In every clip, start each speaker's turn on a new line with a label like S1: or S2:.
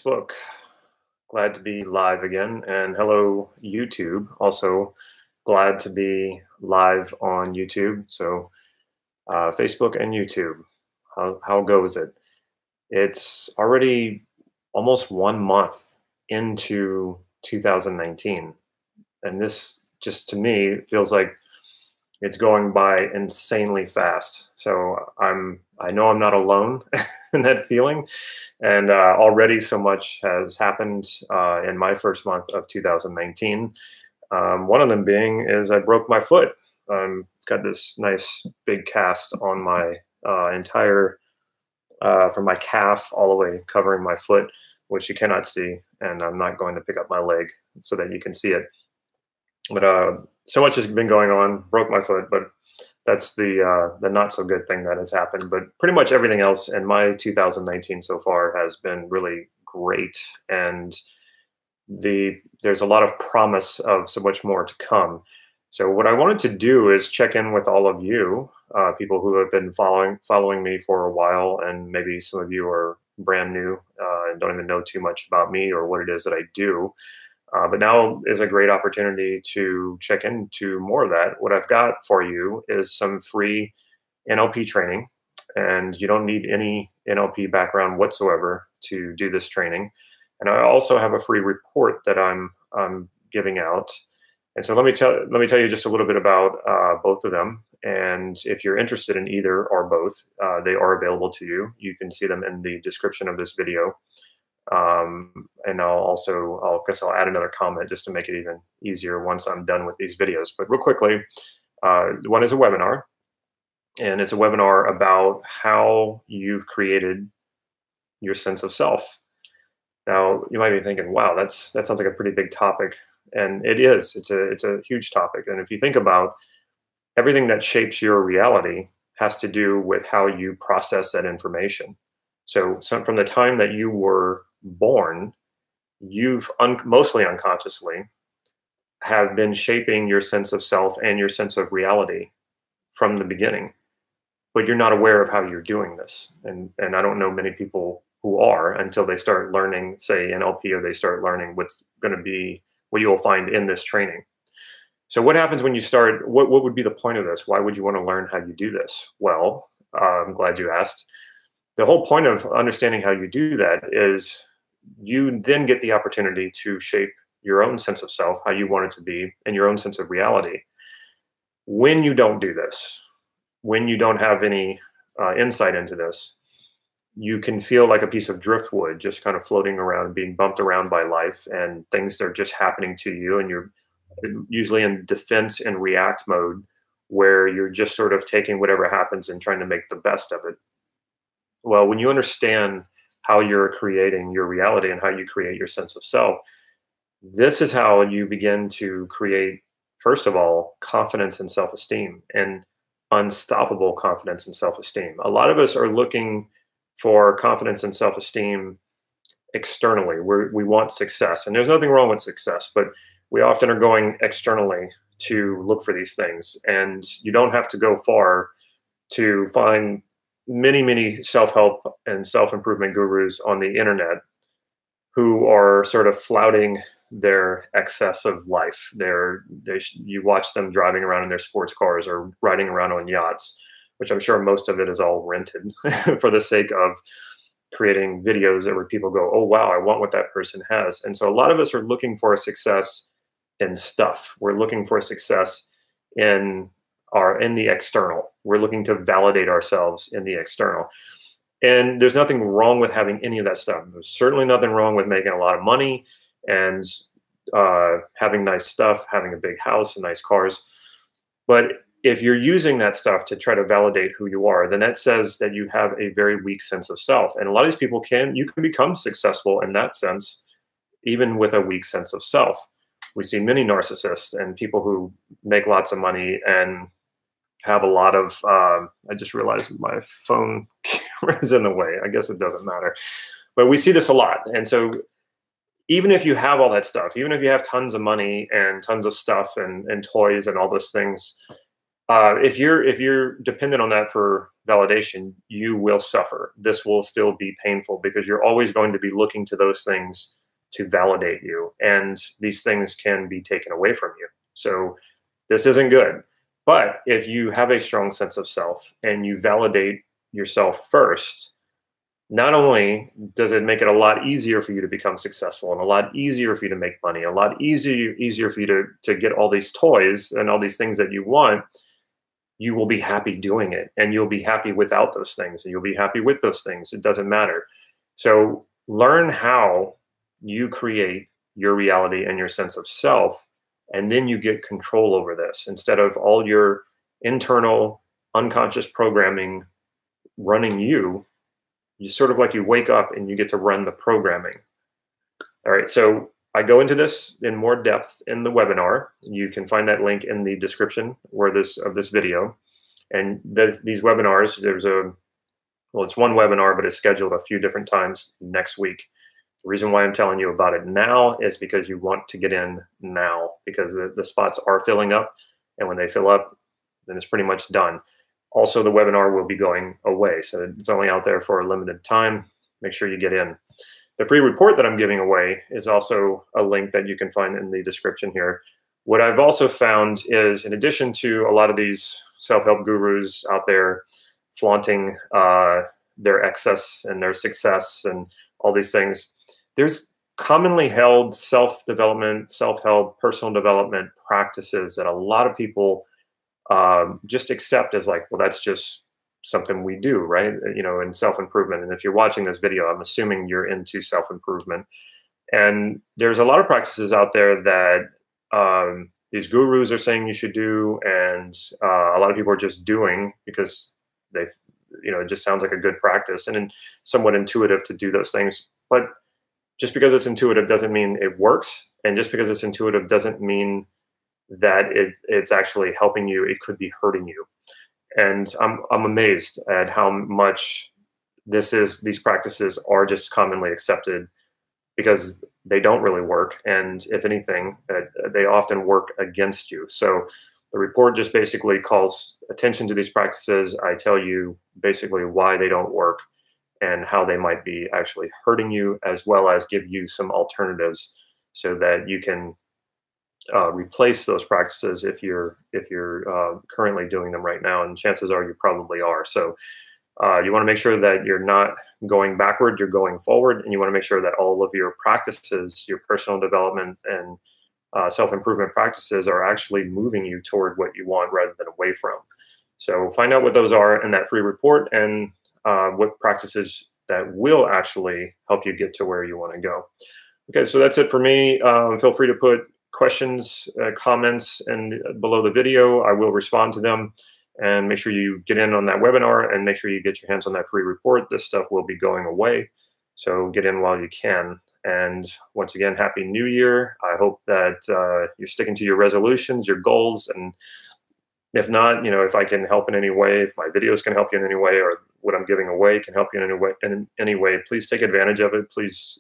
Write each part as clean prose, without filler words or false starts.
S1: Facebook. Glad to be live again. And hello, YouTube. Also, glad to be live on YouTube. So, Facebook and YouTube. How goes it? It's already almost 1 month into 2019. And this just to me feels like it's going by insanely fast. So I know I'm not alone in that feeling. And already so much has happened in my first month of 2019. One of them being is I broke my foot. Got this nice big cast on my entire, from my calf all the way covering my foot, which you cannot see. And I'm not going to pick up my leg so that you can see it. But so much has been going on. Broke my foot, but that's the not so good thing that has happened. But pretty much everything else in my 2019 so far has been really great, and there's a lot of promise of so much more to come. So what I wanted to do is check in with all of you, people who have been following me for a while, and maybe some of you are brand new and don't even know too much about me or what it is that I do. But now is a great opportunity to check into more of that. What I've got for you is some free NLP training, and you don't need any NLP background whatsoever to do this training. And I also have a free report that I'm giving out. And so let me tell you just a little bit about both of them. And if you're interested in either or both, they are available to you. You can see them in the description of this video. And I'll add another comment just to make it even easier once I'm done with these videos. But real quickly, one is a webinar, and it's a webinar about how you've created your sense of self. Now, you might be thinking, wow, that sounds like a pretty big topic. And it is. It's a huge topic. And if you think about everything that shapes your reality has to do with how you process that information. So from the time that you were born, you've mostly unconsciously have been shaping your sense of self and your sense of reality from the beginning, but you're not aware of how you're doing this. And I don't know many people who are until they start learning, say, NLP, or they start learning what's going to be what you'll find in this training. So what happens when you start? What would be the point of this? Why would you want to learn how you do this? Well, I'm glad you asked. The whole point of understanding how you do that is you then get the opportunity to shape your own sense of self, how you want it to be, and your own sense of reality. When you don't do this, when you don't have any insight into this, you can feel like a piece of driftwood just kind of floating around, being bumped around by life, and things are just happening to you, and you're usually in defense and react mode, where you're just sort of taking whatever happens and trying to make the best of it. Well, when you understand how you're creating your reality and how you create your sense of self, this is how you begin to create, first of all, confidence and self-esteem, and unstoppable confidence and self-esteem. A lot of us are looking for confidence and self-esteem externally. We want success, and there's nothing wrong with success, but we often are going externally to look for these things. And you don't have to go far to find many self-help and self-improvement gurus on the internet who are sort of flouting their excess of life. You watch them driving around in their sports cars or riding around on yachts, which I'm sure most of it is all rented for the sake of creating videos where people go, oh, wow, I want what that person has. And so a lot of us are looking for a success in stuff. We're looking for a success in the external. We're looking to validate ourselves in the external. And there's nothing wrong with having any of that stuff. There's certainly nothing wrong with making a lot of money and having nice stuff, having a big house and nice cars. But if you're using that stuff to try to validate who you are, then that says that you have a very weak sense of self. And a lot of these people you can become successful in that sense, even with a weak sense of self. We see many narcissists and people who make lots of money and have a lot of, I just realized my phone camera is in the way. I guess it doesn't matter. But we see this a lot. And so even if you have all that stuff, even if you have tons of money and tons of stuff and toys and all those things, if you're dependent on that for validation, you will suffer. This will still be painful because you're always going to be looking to those things to validate you, and these things can be taken away from you. So this isn't good. But if you have a strong sense of self and you validate yourself first, not only does it make it a lot easier for you to become successful and a lot easier for you to make money, a lot easier for you to get all these toys and all these things that you want, you will be happy doing it, and you'll be happy without those things, and you'll be happy with those things. It doesn't matter. So learn how you create your reality and your sense of self, and then you get control over this instead of all your internal unconscious programming running you. You sort of like you wake up and you get to run the programming. All right, so I go into this in more depth in the webinar. You can find that link in the description of this video. And these webinars, it's one webinar, but it's scheduled a few different times next week. The reason why I'm telling you about it now is because you want to get in now, because the spots are filling up, and when they fill up, then it's pretty much done. Also, the webinar will be going away, so it's only out there for a limited time. Make sure you get in. The free report that I'm giving away is also a link that you can find in the description here. What I've also found is, in addition to a lot of these self-help gurus out there flaunting their excess and their success and all these things, there's commonly held self-development, self-help, personal development practices that a lot of people just accept as like, well, that's just something we do, right? You know, in self-improvement. And if you're watching this video, I'm assuming you're into self-improvement. And there's a lot of practices out there that these gurus are saying you should do, and a lot of people are just doing because they, it just sounds like a good practice and somewhat intuitive to do those things. But just because it's intuitive doesn't mean it works, and just because it's intuitive doesn't mean that it's actually helping you. It could be hurting you. And I'm amazed at how much these practices are just commonly accepted, because they don't really work. And if anything, they often work against you. So the report just basically calls attention to these practices. I tell you basically why they don't work and how they might be actually hurting you, as well as give you some alternatives so that you can replace those practices if you're currently doing them right now, and chances are you probably are. So you want to make sure that you're not going backward, you're going forward, and you want to make sure that all of your practices, your personal development and self-improvement practices, are actually moving you toward what you want rather than away from. So find out what those are in that free report, and what practices that will actually help you get to where you want to go. Okay, so that's it for me. Feel free to put questions, comments, and below the video. I will respond to them. And make sure you get in on that webinar, and make sure you get your hands on that free report. This stuff will be going away, so get in while you can. And once again, Happy New Year. I hope that you're sticking to your resolutions, your goals, and if not, if I can help in any way, if my videos can help you in any way, or what I'm giving away can help you in any way, please take advantage of it. Please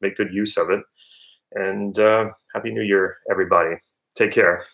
S1: make good use of it. And Happy New Year, everybody. Take care.